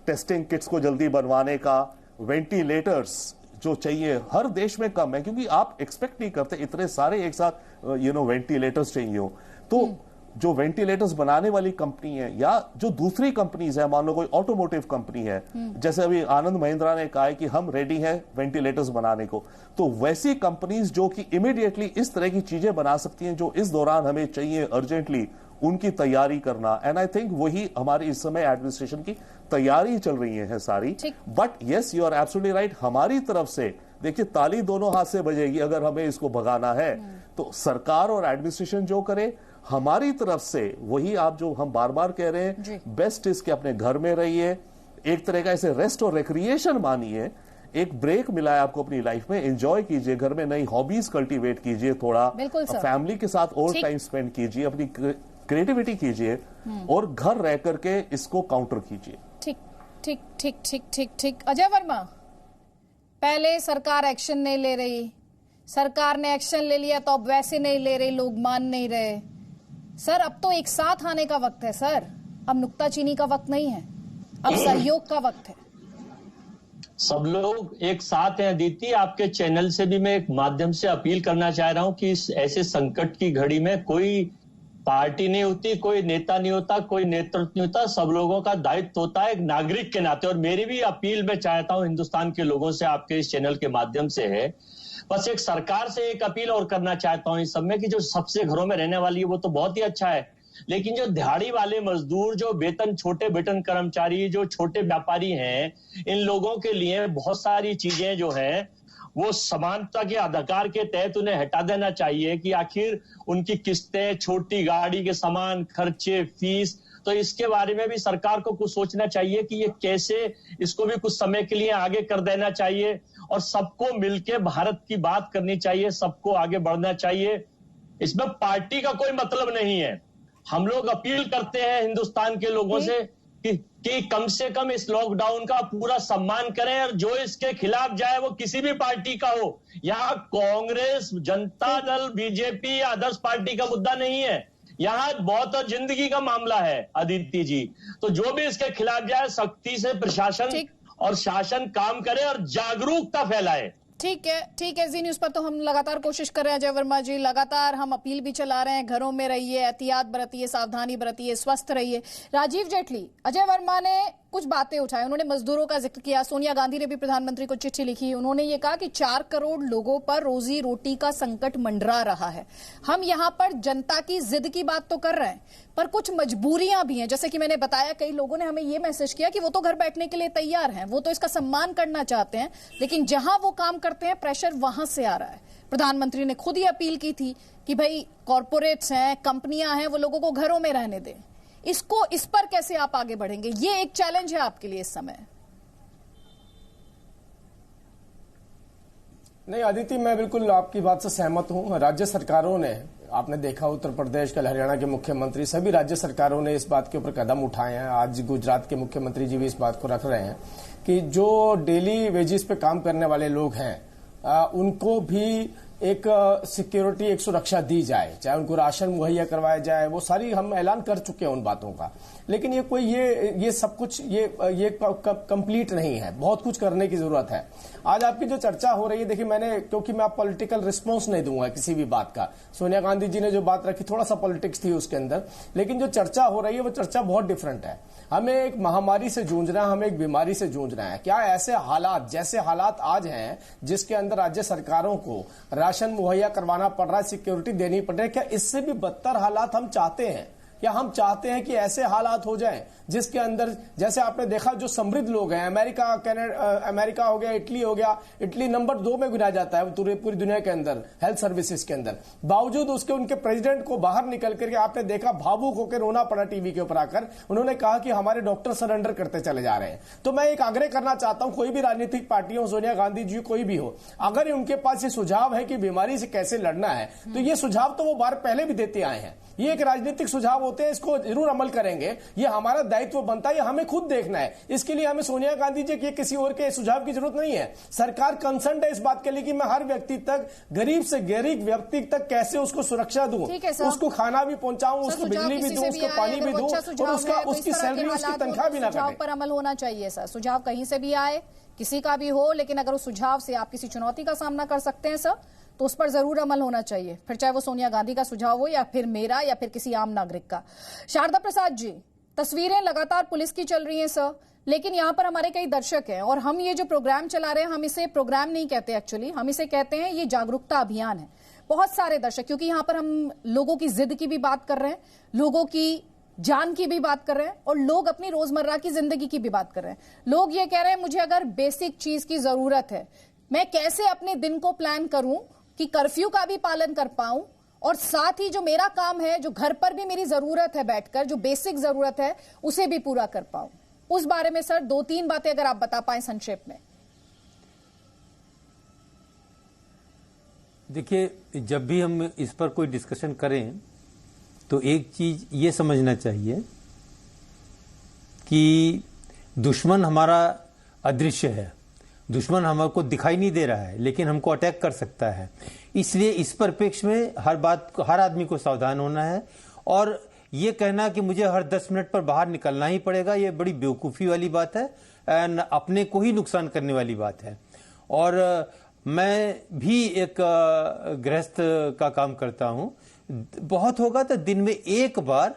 टेस्टिंग किट्स को जल्दी बनवाने का, वेंटिलेटर्स जो चाहिए हर देश में कम है, क्योंकि आप एक्सपेक्ट नहीं करते इतने सारे एक साथ वेंटिलेटर्स चाहिए हो। तो जो वेंटिलेटर्स बनाने वाली कंपनी है या जो दूसरी कंपनीज है, मान लो कोई ऑटोमोटिव कंपनी है, जैसे अभी आनंद महिंद्रा ने कहा है कि हम रेडी हैं वेंटिलेटर्स बनाने को, तो वैसी कंपनीज जो कि इमीडिएटली इस तरह की चीजें बना सकती हैं जो इस दौरान हमें चाहिए अर्जेंटली, उनकी तैयारी करना। एंड आई थिंक वही हमारी इस समय एडमिनिस्ट्रेशन की तैयारी चल रही है सारी। But yes, you are absolutely right, हमारी तरफ से देखिए ताली दोनों हाथ से बजेगी अगर हमें इसको भगाना है। तो सरकार और एडमिनिस्ट्रेशन जो करे, हमारी तरफ से वही आप जो हम बार बार कह रहे हैं, बेस्ट इज कि अपने घर में रहिए, एक तरह का इसे रेस्ट और रिक्रिएशन मानिए, एक ब्रेक मिला है आपको अपनी लाइफ में, एंजॉय कीजिए, घर में नई हॉबीज कल्टीवेट कीजिए, थोड़ा फैमिली के साथ और टाइम स्पेंड कीजिए, अपनी क्रिएटिविटी कीजिए और घर रह करके इसको काउंटर कीजिए। ठीक ठीक ठीक ठीक ठीक ठीक। अजय वर्मा, पहले सरकार एक्शन नहीं ले रही, सरकार ने एक्शन ले लिया तो अब वैसे नहीं ले रही, लोग मान नहीं रहे। सर अब तो एक साथ आने का वक्त है सर, अब नुक्ताचीनी का वक्त नहीं है, अब सहयोग का वक्त है। सब लोग एक साथ हैं। अदिति, आपके चैनल से भी मैं एक माध्यम से अपील करना चाह रहा हूं कि इस ऐसे संकट की घड़ी में कोई पार्टी नहीं होती, कोई नेता नहीं होता, कोई नेतृत्व नहीं होता, सब लोगों का दायित्व होता है एक नागरिक के नाते। और मेरी भी अपील मैं चाहता हूं हिंदुस्तान के लोगों से, आपके इस चैनल के माध्यम से है, बस एक सरकार से एक अपील और करना चाहता हूं इस समय कि जो सबसे घरों में रहने वाली है वो तो बहुत ही अच्छा है, लेकिन जो दिहाड़ी वाले मजदूर, जो छोटे वेतन कर्मचारी, जो छोटे व्यापारी हैं, इन लोगों के लिए बहुत सारी चीजें जो हैं वो समानता के अधिकार के तहत उन्हें हटा देना चाहिए कि आखिर उनकी किस्तें, छोटी गाड़ी के सामान खर्चे, फीस, तो इसके बारे में भी सरकार को कुछ सोचना चाहिए कि ये कैसे, इसको भी कुछ समय के लिए आगे कर देना चाहिए और सबको मिलकर भारत की बात करनी चाहिए, सबको आगे बढ़ना चाहिए। इसमें पार्टी का कोई मतलब नहीं है। हम लोग अपील करते हैं हिंदुस्तान के लोगों से कि कम से कम इस लॉकडाउन का पूरा सम्मान करें, और जो इसके खिलाफ जाए वो किसी भी पार्टी का हो, यहाँ कांग्रेस, जनता दल, बीजेपी या अदर्स पार्टी का मुद्दा नहीं है, यहाँ मौत और जिंदगी का मामला है अदिति जी। तो जो भी इसके खिलाफ जाए, सख्ती से प्रशासन और शासन काम करे और जागरूकता फैलाए। ठीक है, ठीक है। जी न्यूज पर तो हम लगातार कोशिश कर रहे हैं अजय वर्मा जी, लगातार हम अपील भी चला रहे हैं, घरों में रहिए, एहतियात बरतिए, सावधानी बरतिए, स्वस्थ रहिए। राजीव जेटली, अजय वर्मा ने कुछ बातें उठाई, उन्होंने मजदूरों का जिक्र किया, सोनिया गांधी ने भी प्रधानमंत्री को चिट्ठी लिखी, उन्होंने ये कहा कि 4 करोड़ लोगों पर रोजी रोटी का संकट मंडरा रहा है। हम यहाँ पर जनता की जिद की बात तो कर रहे हैं, पर कुछ मजबूरियां भी हैं। जैसे कि मैंने बताया, कई लोगों ने हमें ये मैसेज किया कि वो तो घर बैठने के लिए तैयार हैं, वो तो इसका सम्मान करना चाहते हैं, लेकिन जहां वो काम करते हैं प्रेशर वहां से आ रहा है। प्रधानमंत्री ने खुद ही अपील की थी कि भाई कॉर्पोरेट्स हैं, कंपनियां हैं, वो लोगों को घरों में रहने दें। इस पर कैसे आप आगे बढ़ेंगे? ये एक चैलेंज है आपके लिए इस समय। नहीं अदिति, मैं बिल्कुल आपकी बात से सहमत हूं। राज्य सरकारों ने, आपने देखा उत्तर प्रदेश कल हरियाणा के मुख्यमंत्री, सभी राज्य सरकारों ने इस बात के ऊपर कदम उठाए हैं। आज गुजरात के मुख्यमंत्री जी भी इस बात को रख रहे हैं कि जो डेली वेजेस पे काम करने वाले लोग हैं उनको भी एक सिक्योरिटी, एक सुरक्षा दी जाए, चाहे उनको राशन मुहैया करवाया जाए। वो सारी हम ऐलान कर चुके हैं उन बातों का, लेकिन ये कोई ये सब कुछ ये कंप्लीट नहीं है, बहुत कुछ करने की जरूरत है। आज आपकी जो चर्चा हो रही है, देखिए क्योंकि मैं आप पॉलिटिकल रिस्पॉन्स नहीं दूंगा किसी भी बात का। सोनिया गांधी जी ने जो बात रखी, थोड़ा सा पॉलिटिक्स थी उसके अंदर, लेकिन जो चर्चा हो रही है वो चर्चा बहुत डिफरेंट है। हमें एक महामारी से जूझना है, हमें एक बीमारी से जूझना है। क्या ऐसे हालात, जैसे हालात आज हैं, जिसके अंदर राज्य सरकारों को राशन मुहैया करवाना पड़ रहा है, सिक्योरिटी देनी पड़ रही है, क्या इससे भी बदतर हालात हम चाहते हैं? क्या हम चाहते हैं कि ऐसे हालात हो जाएं जिसके अंदर, जैसे आपने देखा, जो समृद्ध लोग हैं, अमेरिका हो गया, इटली हो गया, इटली नंबर 2 में गिना जाता है पूरी दुनिया के अंदर हेल्थ सर्विसेज के अंदर, बावजूद उसके उनके प्रेसिडेंट को बाहर निकल करके आपने देखा भावुक होकर रोना पड़ा टीवी के ऊपर आकर। उन्होंने कहा कि हमारे डॉक्टर सरेंडर करते चले जा रहे हैं। तो मैं एक आग्रह करना चाहता हूं, कोई भी राजनीतिक पार्टी हो, सोनिया गांधी जी कोई भी हो, अगर उनके पास ये सुझाव है कि बीमारी से कैसे लड़ना है, तो ये सुझाव तो वो बार पहले भी देते आए हैं। ये एक राजनीतिक सुझाव होते हैं, इसको जरूर अमल करेंगे। ये हमारा दायित्व बनता है, ये हमें खुद देखना है। इसके लिए हमें सोनिया गांधी जी के किसी और के सुझाव की जरूरत नहीं है। सरकार कंसर्न है इस बात के लिए कि मैं हर व्यक्ति तक, गरीब से गरीब व्यक्ति तक कैसे उसको सुरक्षा दूं, उसको खाना भी पहुंचाऊं, उसको बिजली भी दूं, उसको पानी भी दूं, और उसकी सैलरी, उसकी तनख्वाह भी ना कटे। सुझाव पर अमल होना चाहिए सर। सुझाव कहीं से भी आए, किसी का भी हो, लेकिन अगर उस सुझाव से आप किसी चुनौती का सामना कर सकते हैं सर, तो उस पर जरूर अमल होना चाहिए, फिर चाहे वो सोनिया गांधी का सुझाव हो या फिर मेरा या फिर किसी आम नागरिक का। शारदा प्रसाद जी, तस्वीरें लगातार पुलिस की चल रही हैं सर, लेकिन यहाँ पर हमारे कई दर्शक हैं और हम ये जो प्रोग्राम चला रहे हैं, हम इसे प्रोग्राम नहीं कहते एक्चुअली, हम इसे कहते हैं ये जागरूकता अभियान है। बहुत सारे दर्शक, क्योंकि यहाँ पर हम लोगों की जिद की भी बात कर रहे हैं, लोगों की जान की भी बात कर रहे हैं और लोग अपनी रोजमर्रा की जिंदगी की भी बात कर रहे हैं। लोग ये कह रहे हैं मुझे अगर बेसिक चीज की जरूरत है, मैं कैसे अपने दिन को प्लान करूं कि कर्फ्यू का भी पालन कर पाऊं और साथ ही जो मेरा काम है, जो घर पर भी मेरी जरूरत है बैठकर, जो बेसिक जरूरत है उसे भी पूरा कर पाऊं। उस बारे में सर 2-3 बातें अगर आप बता पाएं संक्षेप में। देखिए, जब भी हम इस पर कोई डिस्कशन करें तो एक चीज ये समझना चाहिए कि दुश्मन हमारा अदृश्य है, दुश्मन हमको दिखाई नहीं दे रहा है, लेकिन हमको अटैक कर सकता है। इसलिए इस परिप्रेक्ष्य में हर आदमी को सावधान होना है, और ये कहना कि मुझे हर 10 मिनट पर बाहर निकलना ही पड़ेगा, ये बड़ी बेवकूफ़ी वाली बात है, अपने को ही नुकसान करने वाली बात है। और मैं भी एक गृहस्थ का काम करता हूँ, बहुत होगा तो दिन में एक बार,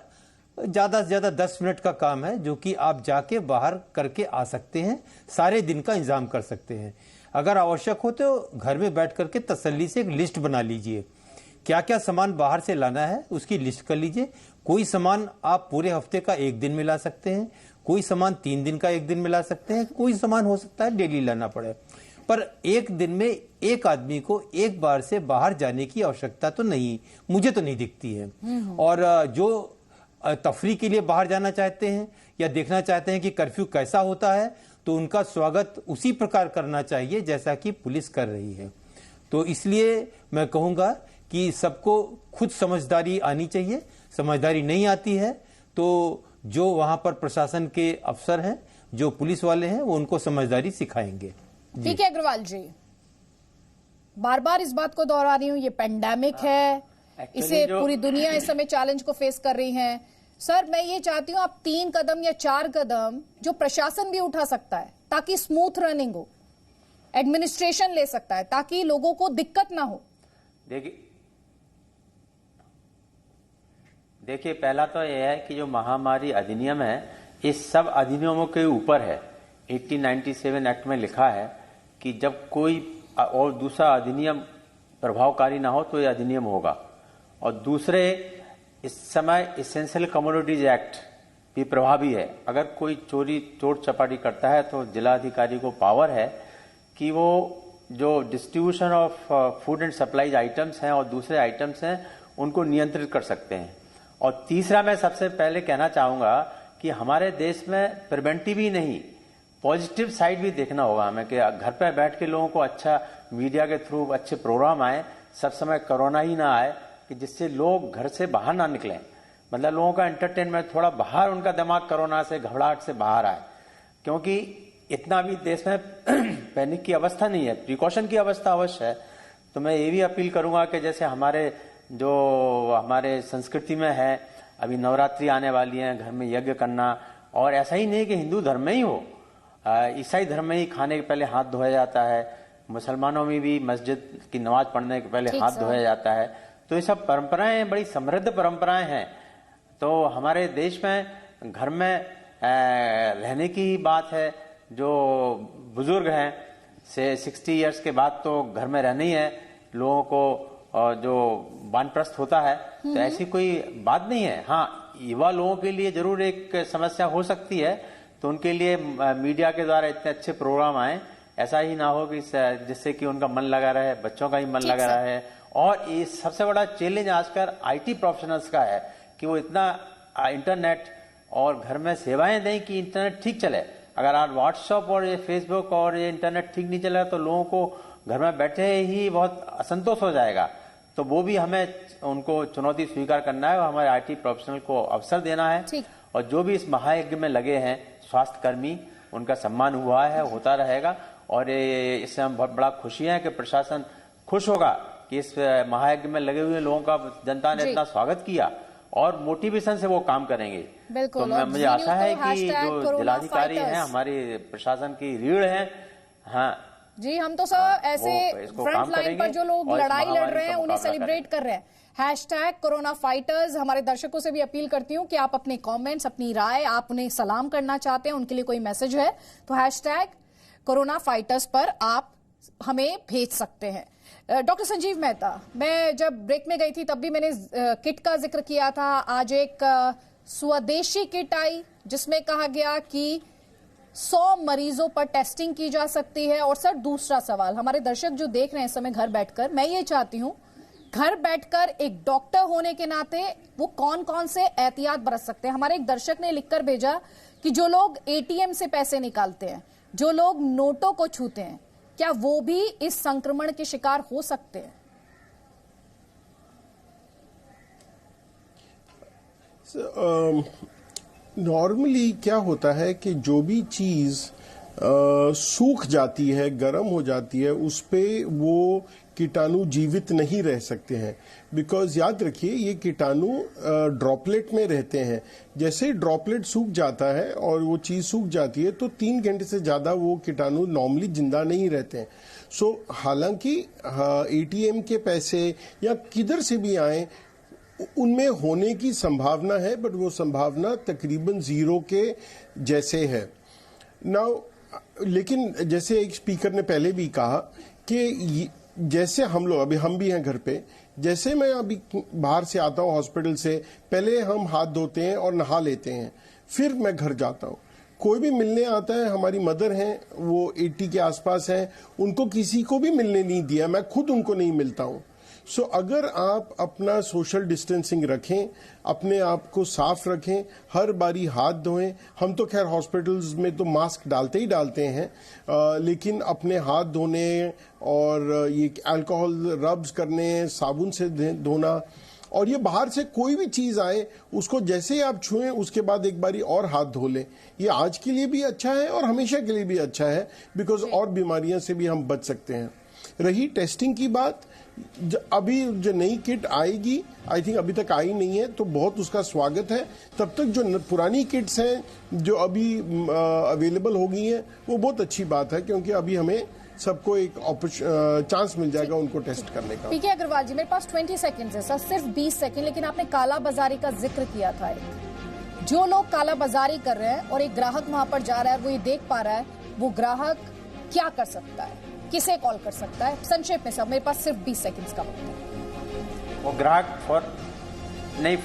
ज़्यादा से ज़्यादा 10 मिनट का काम है, जो कि आप जाके बाहर करके आ सकते हैं, सारे दिन का इंतजाम कर सकते हैं। अगर आवश्यक हो तो घर में बैठ करके तसल्ली से एक लिस्ट बना लीजिए, क्या क्या सामान बाहर से लाना है उसकी लिस्ट कर लीजिए। कोई सामान आप पूरे हफ्ते का 1 दिन में ला सकते हैं, कोई सामान 3 दिन का 1 दिन में ला सकते हैं, कोई सामान हो सकता है डेली लाना पड़े, पर एक दिन में एक आदमी को एक बार से बाहर जाने की आवश्यकता तो नहीं, मुझे तो नहीं दिखती है। और जो तफरी के लिए बाहर जाना चाहते हैं या देखना चाहते हैं कि कर्फ्यू कैसा होता है, तो उनका स्वागत उसी प्रकार करना चाहिए जैसा कि पुलिस कर रही है। तो इसलिए मैं कहूँगा कि सबको खुद समझदारी आनी चाहिए। समझदारी नहीं आती है तो जो वहां पर प्रशासन के अफसर हैं, जो पुलिस वाले हैं, वो उनको समझदारी सिखाएंगे। ठीक है अग्रवाल जी, बार बार इस बात को दोहरा रही हूं, ये पेंडेमिक है, इसे पूरी दुनिया इस समय चैलेंज को फेस कर रही है। सर, मैं ये चाहती हूं आप 3 कदम या 4 कदम जो प्रशासन भी उठा सकता है ताकि स्मूथ रनिंग हो, एडमिनिस्ट्रेशन ले सकता है ताकि लोगों को दिक्कत ना हो। देखिए, पहला तो यह है कि जो महामारी अधिनियम है, इस सब अधिनियमों के ऊपर है। 1897 एक्ट में लिखा है कि जब कोई और दूसरा अधिनियम प्रभावकारी ना हो तो यह अधिनियम होगा। और दूसरे, इस समय इसेंशियल कमोडिटीज एक्ट भी प्रभावी है। अगर कोई चोर चपाटी करता है तो जिलाधिकारी को पावर है कि वो जो distribution of food and supplies items हैं और दूसरे आइटम्स हैं उनको नियंत्रित कर सकते हैं। और तीसरा, मैं सबसे पहले कहना चाहूंगा कि हमारे देश में प्रिवेंटिव ही नहीं, पॉजिटिव साइड भी देखना होगा हमें कि घर पर बैठ के लोगों को अच्छा मीडिया के थ्रू अच्छे प्रोग्राम आए, सब समय कोरोना ही ना आए, कि जिससे लोग घर से बाहर ना निकलें। मतलब लोगों का एंटरटेनमेंट थोड़ा बाहर, उनका दिमाग कोरोना से, घबराहट से बाहर आए। क्योंकि इतना भी देश में पैनिक की अवस्था नहीं है, प्रिकॉशन की अवस्था अवश्य है। तो मैं ये भी अपील करूंगा कि जैसे हमारे संस्कृति में है, अभी नवरात्रि आने वाली है, घर में यज्ञ करना। और ऐसा ही नहीं कि हिंदू धर्म में ही हो, ईसाई धर्म में ही खाने के पहले हाथ धोया जाता है, मुसलमानों में भी मस्जिद की नमाज पढ़ने के पहले हाथ धोया जाता है। तो ये सब परंपराएं बड़ी समृद्ध परंपराएं हैं। तो हमारे देश में घर में रहने की ही बात है। जो बुजुर्ग हैं से 60 इयर्स के बाद तो घर में रहना ही है लोगों को, जो वानप्रस्थ होता है, तो ऐसी कोई बात नहीं है। हाँ, युवा लोगों के लिए जरूर एक समस्या हो सकती है, तो उनके लिए मीडिया के द्वारा इतने अच्छे प्रोग्राम आए, ऐसा ही ना हो कि जिससे कि उनका मन लगा रहे, बच्चों का ही मन लगा रहे। और ये सबसे बड़ा चैलेंज आजकल आईटी प्रोफेशनल्स का है कि वो इतना इंटरनेट और घर में सेवाएं दें कि इंटरनेट ठीक चले। अगर आज व्हाट्सएप और ये फेसबुक और ये इंटरनेट ठीक नहीं चलेगा तो लोगों को घर में बैठे ही बहुत असंतोष हो जाएगा। तो वो भी हमें उनको चुनौती स्वीकार करना है और हमारे आईटी प्रोफेशनल को अवसर देना है। और जो भी इस महायज्ञ में लगे हैं स्वास्थ्य कर्मी, उनका सम्मान हुआ है, होता रहेगा। और इससे हम बहुत बड़ा खुशी है कि प्रशासन खुश होगा कि इस महायज्ञ में लगे हुए लोगों का जनता ने इतना स्वागत किया और मोटिवेशन से वो काम करेंगे। तो मुझे आशा है कि जो जिलाधिकारी हैं हमारी प्रशासन की रीढ़ है। हाँ जी, हम तो सब ऐसे फ्रंट लाइन पर जो लोग लड़ाई लड़ रहे हैं उन्हें सेलिब्रेट कर रहे हैं। #Corona fighters. हमारे दर्शकों से भी अपील करती हूँ कि आप अपने कमेंट्स, अपनी राय, आप उन्हें सलाम करना चाहते हैं, उनके लिए कोई मैसेज है तो #कोरोना फाइटर्स पर आप हमें भेज सकते हैं। डॉक्टर संजीव मेहता, मैं जब ब्रेक में गई थी तब भी मैंने किट का जिक्र किया था। आज एक स्वदेशी किट आई जिसमें कहा गया कि 100 मरीजों पर टेस्टिंग की जा सकती है। और सर, दूसरा सवाल, हमारे दर्शक जो देख रहे हैं इस समय घर बैठकर, मैं ये चाहती हूं घर बैठकर एक डॉक्टर होने के नाते वो कौन कौन से एहतियात बरत सकते हैं। हमारे एक दर्शक ने लिखकर भेजा कि जो लोग एटीएम से पैसे निकालते हैं, जो लोग नोटों को छूते हैं, क्या वो भी इस संक्रमण के शिकार हो सकते हैं? नॉर्मली क्या होता है कि जो भी चीज सूख जाती है, गर्म हो जाती है, उस पे वो कीटाणु जीवित नहीं रह सकते हैं। बिकॉज याद रखिए, ये कीटाणु ड्रॉपलेट में रहते हैं। जैसे ड्रॉपलेट सूख जाता है और वो चीज सूख जाती है तो 3 घंटे से ज्यादा वो कीटाणु नॉर्मली जिंदा नहीं रहते हैं। सो हालांकि एटीएम के पैसे या किधर से भी आए, उनमें होने की संभावना है, बट वो संभावना तकरीबन 0 के जैसे है। नाउ लेकिन जैसे एक स्पीकर ने पहले भी कहा कि जैसे हम लोग, अभी हम भी हैं घर पे, जैसे मैं अभी बाहर से आता हूं हॉस्पिटल से, पहले हम हाथ धोते हैं और नहा लेते हैं, फिर मैं घर जाता हूं। कोई भी मिलने आता है, हमारी मदर हैं, वो 80 के आसपास हैं, उनको किसी को भी मिलने नहीं दिया, मैं खुद उनको नहीं मिलता हूं। सो अगर आप अपना सोशल डिस्टेंसिंग रखें, अपने आप को साफ रखें, हर बारी हाथ धोएं। हम तो खैर हॉस्पिटल्स में तो मास्क डालते ही डालते हैं, लेकिन अपने हाथ धोने और ये अल्कोहल रब्स करने, साबुन से धोना, और ये बाहर से कोई भी चीज आए उसको जैसे ही आप छुएं उसके बाद एक बारी और हाथ धो लें। ये आज के लिए भी अच्छा है और हमेशा के लिए भी अच्छा है, बिकॉज और बीमारियों से भी हम बच सकते हैं। रही टेस्टिंग की बात, अभी जो नई किट आएगी, आई थिंक अभी तक आई नहीं है, तो बहुत उसका स्वागत है। तब तक जो पुरानी किट्स हैं जो अभी अवेलेबल हो गई हैं, वो बहुत अच्छी बात है, क्योंकि अभी हमें सबको एक चांस मिल जाएगा उनको टेस्ट करने का। पीके अग्रवाल जी, मेरे पास 20 सेकंड है सर, सिर्फ 20 सेकंड, लेकिन आपने काला बाजारी का जिक्र किया था। जो लोग काला बाजारी कर रहे हैं और एक ग्राहक वहां पर जा रहा है, वो ये देख पा रहा है, वो ग्राहक क्या कर सकता है, किसे कॉल कर सकता है? संक्षेप में सर, मेरे पास सिर्फ 20 सेकंड्स का वक्त है। वो ग्राहक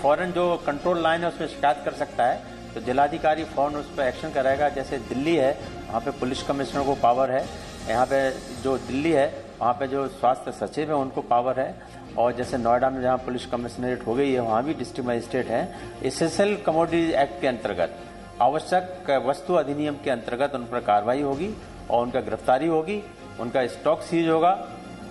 फौरन जो कंट्रोल लाइन है उसमें शिकायत कर सकता है, तो जिलाधिकारी फौरन उस पर एक्शन करेगा। जैसे दिल्ली है, वहाँ पे पुलिस कमिश्नर को पावर है, यहाँ पे जो दिल्ली है वहाँ पे जो स्वास्थ्य सचिव है उनको पावर है, और जैसे नोएडा में जहाँ पुलिस कमिश्नरेट हो गई है वहाँ भी डिस्ट्रिक्ट मजिस्ट्रेट है। एसेंशियल कमोडिटी एक्ट के अंतर्गत, आवश्यक वस्तु अधिनियम के अंतर्गत उन पर कार्रवाई होगी और उनका गिरफ्तारी होगी, उनका स्टॉक सीज होगा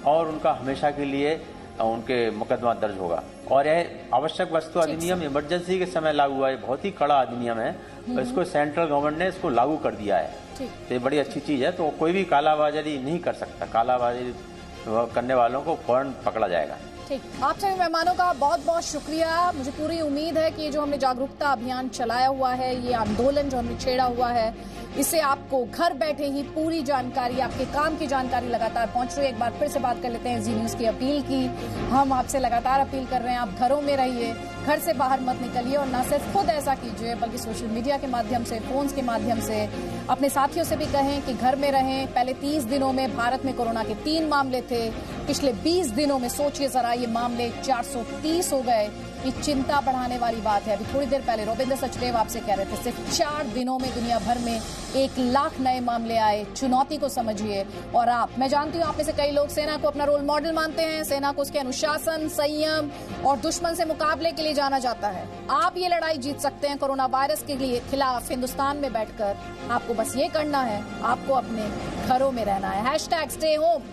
और उनका हमेशा के लिए उनके मुकदमा दर्ज होगा। और यह आवश्यक वस्तु अधिनियम इमरजेंसी के समय लागू हुआ है, बहुत ही कड़ा अधिनियम है, तो इसको सेंट्रल गवर्नमेंट ने इसको लागू कर दिया है, तो ये बड़ी अच्छी चीज है। तो कोई भी कालाबाजारी नहीं कर सकता, कालाबाजारी करने वालों को फौरन पकड़ा जाएगा। ठीक, आप सभी मेहमानों का बहुत बहुत शुक्रिया। मुझे पूरी उम्मीद है कि जो हमने जागरूकता अभियान चलाया हुआ है, ये आंदोलन जो हमने छेड़ा हुआ है, इससे आपको घर बैठे ही पूरी जानकारी, आपके काम की जानकारी लगातार पहुंच रही है। एक बार फिर से बात कर लेते हैं जी न्यूज की अपील की। हम आपसे लगातार अपील कर रहे हैं, आप घरों में रहिए, घर से बाहर मत निकलिए, और न सिर्फ खुद ऐसा कीजिए बल्कि सोशल मीडिया के माध्यम से, फोन्स के माध्यम से अपने साथियों से भी कहें कि घर में रहें। पहले 30 दिनों में भारत में कोरोना के 3 मामले थे, पिछले 20 दिनों में सोचिए जरा ये मामले 430 हो गए। ये चिंता बढ़ाने वाली बात है। अभी थोड़ी देर पहले रविंद्र सचदेव आपसे कह रहे थे सिर्फ 4 दिनों में दुनिया भर में 1 लाख नए मामले आए। चुनौती को समझिए। और मैं जानती हूँ आप में से कई लोग सेना को अपना रोल मॉडल मानते हैं, सेना को उसके अनुशासन, संयम और दुश्मन से मुकाबले के लिए जाना जाता है। आप ये लड़ाई जीत सकते हैं कोरोना वायरस के लिए खिलाफ हिंदुस्तान में बैठकर। आपको बस ये करना है, आपको अपने घरों में रहना है। #Stay Home